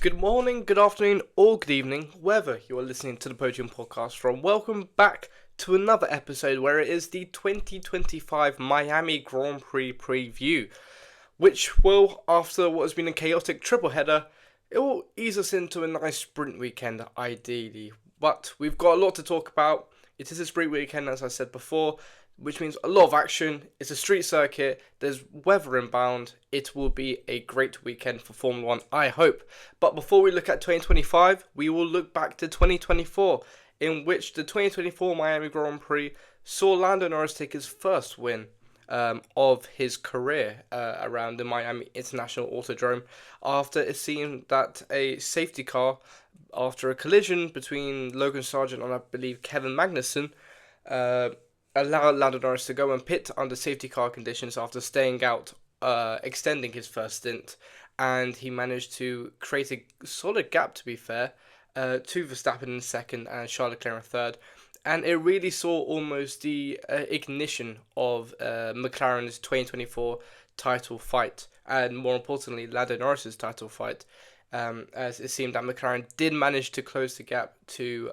Good morning, good afternoon, or good evening, wherever you are listening to the Podium Podcast from. Welcome back to another episode where it is the 2025 Miami Grand Prix preview, which will, after what has been a chaotic triple header, it will ease us into a nice sprint weekend, ideally. But we've got a lot to talk about. It is a sprint weekend, as I said before, which means a lot of action. It's a street circuit, there's weather inbound. It will be a great weekend for Formula 1, I hope. But before we look at 2025, we will look back to 2024, in which the 2024 Miami Grand Prix saw Lando Norris take his first win of his career around the Miami International Autodrome, after it seemed that a safety car, after a collision between Logan Sargent and I believe Kevin Magnussen, allowed Lando Norris to go and pit under safety car conditions after staying out, extending his first stint, and he managed to create a solid gap, to be fair, to Verstappen in second and Charles Leclerc in third, and it really saw almost the ignition of McLaren's 2024 title fight, and more importantly, Lando Norris's title fight, as it seemed that McLaren did manage to close the gap to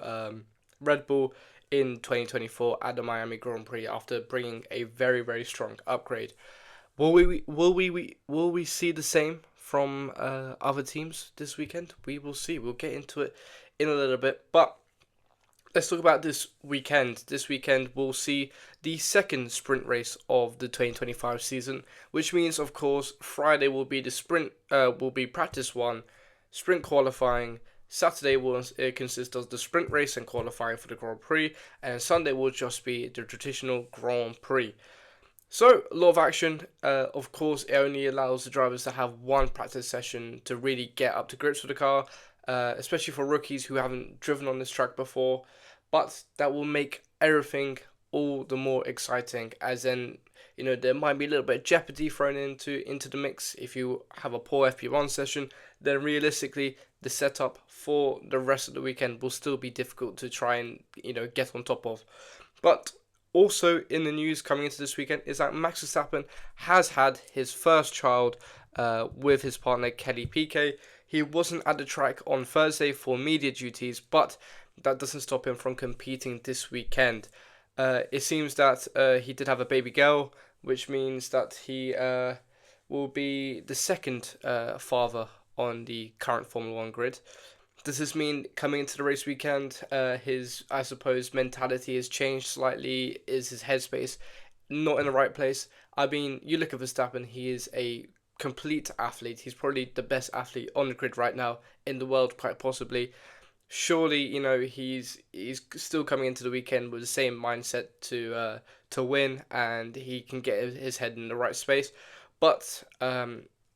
Red Bull in 2024 at the Miami Grand Prix after bringing a very, very strong upgrade. Will we see the same from other teams this weekend? We will see. We'll get into it in a little bit, but let's talk about this weekend. This weekend we'll see the second sprint race of the 2025 season, which means, of course, Friday will be the sprint. Will be practice one, sprint qualifying. Saturday will consist of the sprint race and qualifying for the Grand Prix, and Sunday will just be the traditional Grand Prix. So, a lot of action. Of course, it only allows the drivers to have one practice session to really get up to grips with the car, especially for rookies who haven't driven on this track before. But that will make everything all the more exciting, as then, there might be a little bit of jeopardy thrown into the mix. If you have a poor FP1 session, then realistically, the setup for the rest of the weekend will still be difficult to try and, get on top of. But also in the news coming into this weekend is that Max Verstappen has had his first child with his partner Kelly Piquet. He wasn't at the track on Thursday for media duties, but that doesn't stop him from competing this weekend. It seems that he did have a baby girl, which means that he will be the second father on the current Formula 1 grid. Does this mean coming into the race weekend, his, I suppose, mentality has changed slightly? Is his headspace not in the right place? I mean, you look at Verstappen, he is a complete athlete. He's probably the best athlete on the grid right now in the world, quite possibly. Surely, he's still coming into the weekend with the same mindset to win, and he can get his head in the right space. But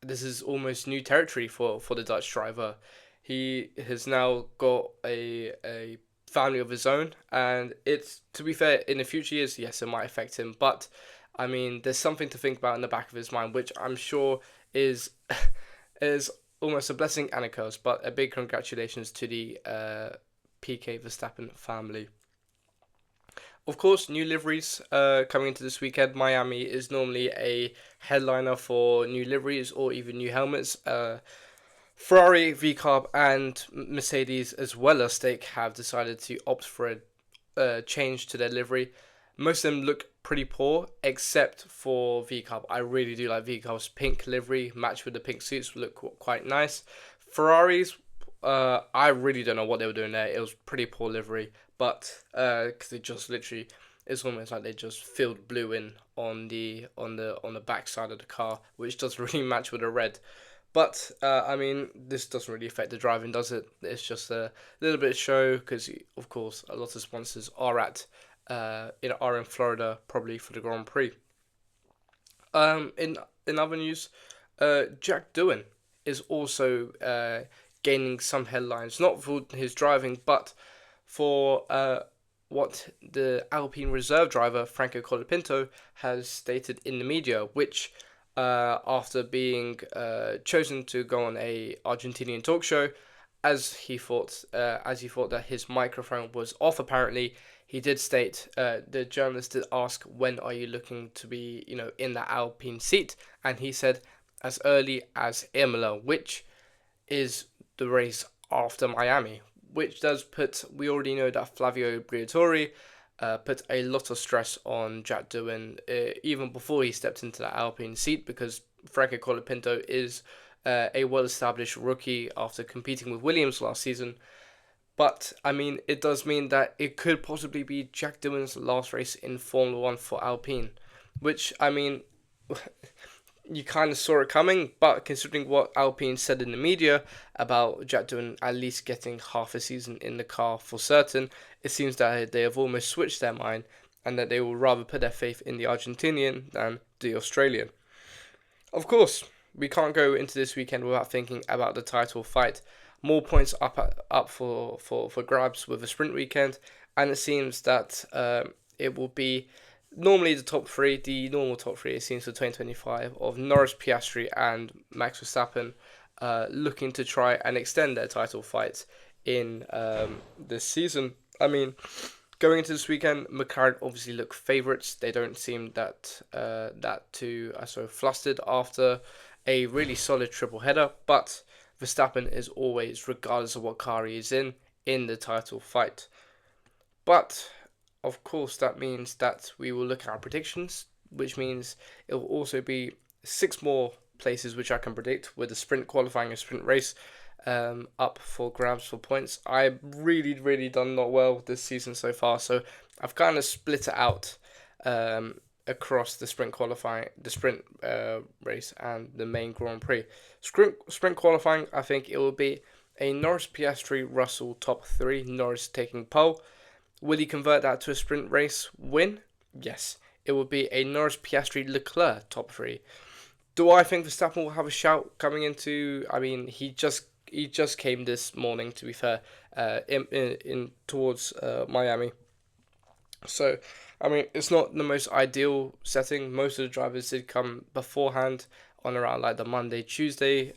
this is almost new territory for the Dutch driver. He has now got a family of his own, and it's, to be fair, in the future years, yes, it might affect him, but I mean, there's something to think about in the back of his mind, which I'm sure is is almost a blessing and a curse. But a big congratulations to the Piquet Verstappen family. Of course, new liveries coming into this weekend. Miami is normally a headliner for new liveries or even new helmets. Ferrari, VCarb, and Mercedes, as well as Stake, have decided to opt for a change to their livery. Most of them look pretty poor, except for VCarb. I really do like VCarb's pink livery, matched with the pink suits, look quite nice. Ferraris, I really don't know what they were doing there. It was pretty poor livery, but because they just literally, it's almost like they just filled blue in on the back side of the car, which doesn't really match with the red. But, I mean, this doesn't really affect the driving, does it? It's just a little bit of show, because, of course, a lot of sponsors are in Florida, probably for the Grand Prix. In other news, Jack Doohan is also gaining some headlines, not for his driving, but for what the Alpine reserve driver, Franco Colapinto, has stated in the media, which after being chosen to go on a Argentinian talk show, as he thought that his microphone was off. Apparently, he did state, the journalist did ask, "When are you looking to be, in the Alpine seat?" And he said, "As early as Imola," which is the race after Miami, which does put, we already know that Flavio Briatore put a lot of stress on Jack Doohan even before he stepped into that Alpine seat, because Franco Colapinto is a well-established rookie after competing with Williams last season. But, I mean, it does mean that it could possibly be Jack Doohan's last race in Formula 1 for Alpine, which, I mean, you kind of saw it coming, but considering what Alpine said in the media about Jack Doohan at least getting half a season in the car for certain, it seems that they have almost switched their mind and that they will rather put their faith in the Argentinian than the Australian. Of course, we can't go into this weekend without thinking about the title fight. More points up for grabs with a sprint weekend, and it seems that it will be normally the top three, the normal top three, it seems, for 2025 of Norris, Piastri, and Max Verstappen looking to try and extend their title fights in this season. I mean, going into this weekend, McLaren obviously look favourites. They don't seem that too flustered after a really solid triple header, but Verstappen is always, regardless of what car he is in the title fight. But of course, that means that we will look at our predictions, which means it will also be 6 more places which I can predict with a sprint qualifying, a sprint race up for grabs for points. I've really done not well this season so far, so I've kind of split it out across the sprint qualifying, the sprint race, and the main Grand Prix. Sprint qualifying, I think it will be a Norris, Piastri, Russell top 3, Norris taking pole. Will he convert that to a sprint race win? Yes. It will be a Norris, Piastri, Leclerc top 3. Do I think Verstappen will have a shout coming into? I mean, he just came this morning, to be fair, in towards Miami. So, I mean, it's not the most ideal setting. Most of the drivers did come beforehand on around like the Monday, Tuesday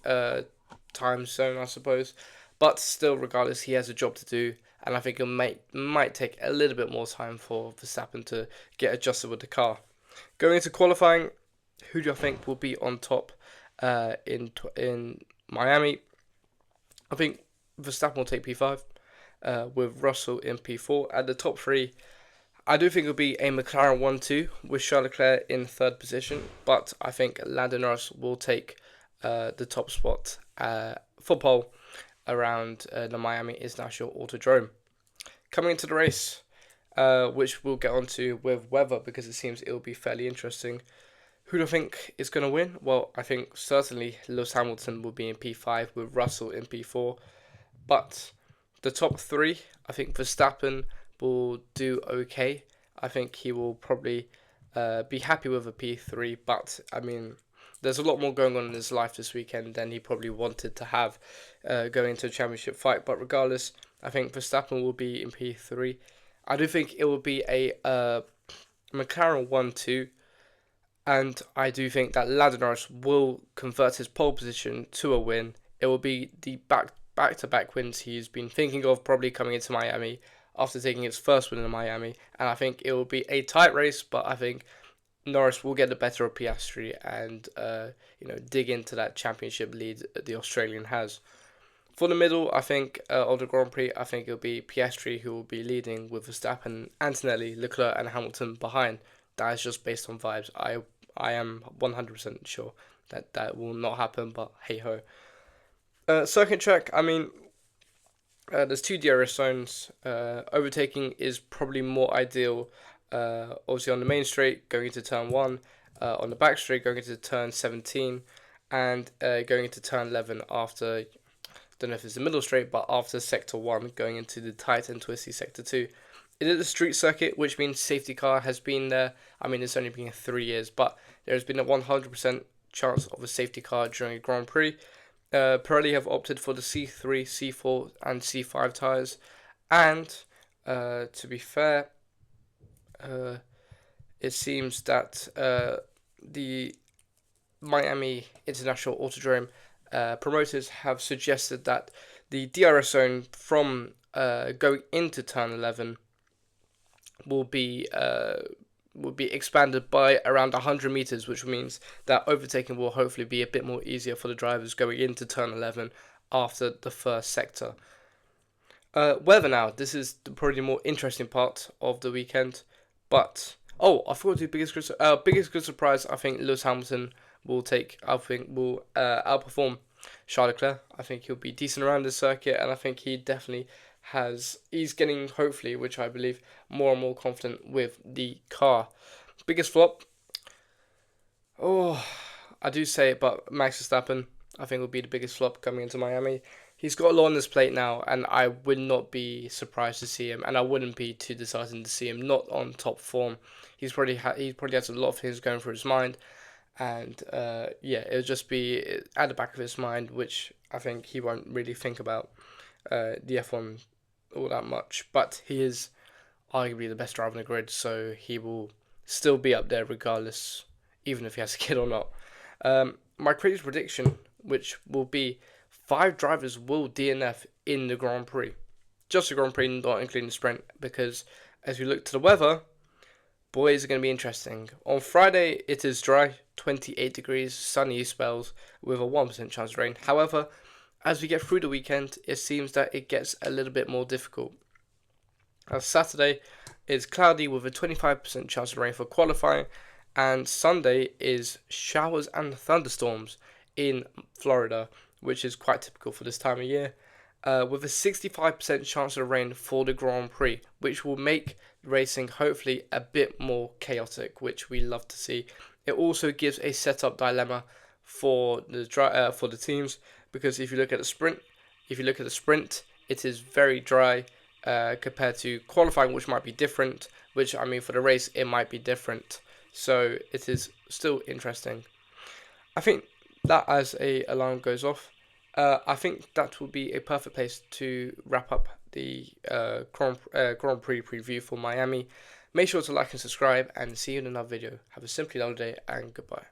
time zone, I suppose. But still, regardless, he has a job to do, and I think it might take a little bit more time for Verstappen to get adjusted with the car. Going into qualifying, who do I think will be on top in Miami? I think Verstappen will take P5 with Russell in P4. At the top 3, I do think it'll be a McLaren 1-2 with Charles Leclerc in 3rd position, but I think Lando Norris will take the top spot for pole around the Miami International Autodrome. Coming into the race, which we'll get onto with weather because it seems it will be fairly interesting. Who do I think is going to win? Well, I think certainly Lewis Hamilton will be in P5 with Russell in P4. But the top 3, I think Verstappen will do okay. I think he will probably be happy with a P3. But, I mean, there's a lot more going on in his life this weekend than he probably wanted to have going into a championship fight. But regardless, I think Verstappen will be in P3. I do think it will be a McLaren 1-2. And I do think that Lando Norris will convert his pole position to a win. It will be the back-to-back wins he's been thinking of, probably coming into Miami after taking his first win in Miami. And I think it will be a tight race, but I think Norris will get the better of Piastri and dig into that championship lead the Australian has. For the middle, I think of the Grand Prix, I think it will be Piastri who will be leading with Verstappen, Antonelli, Leclerc, and Hamilton behind. That is just based on vibes. I am 100% sure that will not happen, but hey ho. Circuit track, I mean, there's 2 DRS zones. Overtaking is probably more ideal, obviously on the main straight going into turn 1, on the back straight going into turn 17, and going into turn 11 after, don't know if it's the middle straight, but after sector 1 going into the tight and twisty sector 2. It is a street circuit, which means safety car has been there. I mean, it's only been 3 years, but there's been a 100% chance of a safety car during a Grand Prix. Pirelli have opted for the C3, C4, and C5 tyres. And, to be fair, it seems that the Miami International Autodrome promoters have suggested that the DRS zone from going into turn 11 will be expanded by around 100 meters, which means that overtaking will hopefully be a bit more easier for the drivers going into turn 11 after the first sector. Weather now. This is probably the more interesting part of the weekend. But I forgot the biggest good surprise. I think Lewis Hamilton will take. I think will outperform Charles Leclerc. I think he'll be decent around the circuit, and I think he definitely has. He's getting, hopefully, which I believe, more and more confident with the car. Biggest flop. I do say it, but Max Verstappen, I think, will be the biggest flop coming into Miami. He's got a lot on his plate now, and I would not be surprised to see him, and I wouldn't be too disheartened to see him not on top form. He probably has a lot of things going through his mind, and it'll just be at the back of his mind, which I think he won't really think about the F1 all that much. But he is arguably the best driver on the grid, so he will still be up there regardless, even if he has a kid or not. My crazy prediction, which will be 5 drivers will DNF in the Grand Prix. Just the Grand Prix, not including the sprint, because as we look to the weather, boys, are going to be interesting. On Friday, it is dry, 28 degrees, sunny spells with a 1% chance of rain. However, as we get through the weekend, it seems that it gets a little bit more difficult. Saturday is cloudy with a 25% chance of rain for qualifying, and Sunday is showers and thunderstorms in Florida, which is quite typical for this time of year, with a 65% chance of rain for the Grand Prix, which will make racing hopefully a bit more chaotic, which we love to see. It also gives a setup dilemma for the teams, because if you look at the sprint, it is very dry compared to qualifying, which might be different. Which, I mean, for the race, it might be different. So it is still interesting. I think that as a alarm goes off, I think that will be a perfect place to wrap up the Grand Prix preview for Miami. Make sure to like and subscribe, and see you in another video. Have a simply lovely day, and goodbye.